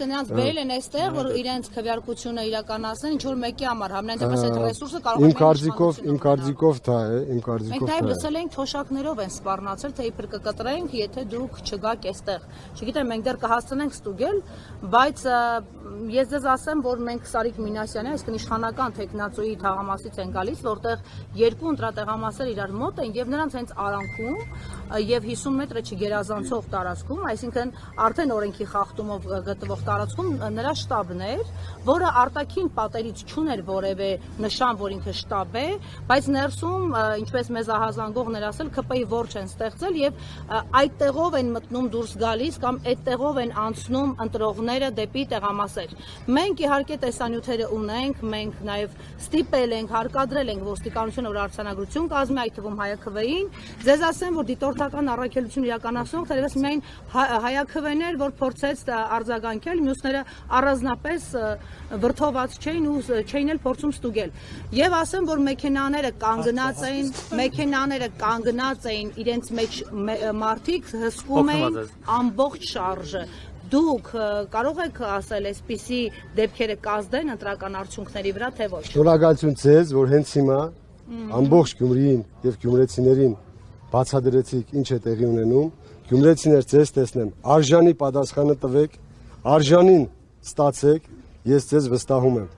Այսինքն նրանց բերել են այստեղ, որ իրենց քվեարկությունը իրականացնեն, ինչ որ մեկի համար, համենայնպես այդ ռեսուրսը կարող է Իմ կարծիքով դա է, Մենք նաև լսել ենք թոշակներով են սպառնացել, թե իբր կկտրենք, եթե դուք չգաք այստեղ։ Չգիտեմ, մենք դեռ կհասցնենք ստուգել, բայց ես ձեզ ասեմ, որ մենք Սարիկ Մինասյանի, այսինքն իշխանական տեխնացուի թաղամասից են գալիս, որտեղ երկու ընտրատեղամասեր իրար մոտ են եւ նրանց հենց արանքում եւ 50 մետրը չգերազանցող տարածքում, այսինքն արդեն օրենքի խախտումով գտնվող տարածքում նրա շտաբն էր, որը արտաքին պատերից չուներ որևէ նշան, որ ինքը շտաբ է, բայց ներսում, ինչպես մեզ ահազանգողներ ասել, ԿՊ-ի որջ են ստեղծել եւ այդ տեղով են մտնում դուրս գալիս կամ այդ տեղով են անցնում ընտրողները դեպի տեղամասեր։ Մենք իհարկե տեսանյութերը ունենք, մենք նաեւ ստիպել ենք, հարկադրել ենք ոստիկանությունը, որ արձանագրություն կազմի, այդ թվում ՀԱՅՔՎ-ին։ Ձեզ ասեմ, որ դիտորդական առաքելություն իրականացնող թերևս միայն ՀԱՅՔՎ-ն էր, որ փորձեց արձագանքել, մյուսները առանձնապես վրդոված չէին ու չէին էլ փորձում ստուգել։ Եվ ասեմ, որ մեքենաները կանգնած էին իրենց մեջ մարդիկ հսկում էին ամբողջ շարժը։ Դուք կարող եք ասել, այսպիսի դեպքերը կազդեն ընտրական արդյունքների վրա, թե ոչ։ Շնորհակալություն ձեզ, որ հենց հիմա ամբողջ Գյումրիին եւ գյումրեցիներին բացատրեցիք ինչ է տեղի ունենում։ Գյումրեցիներ ձեզ տեսնեմ, արժանի պատասխանը տվեք, արժանին ստացեք, ես ձեզ վստահում եմ։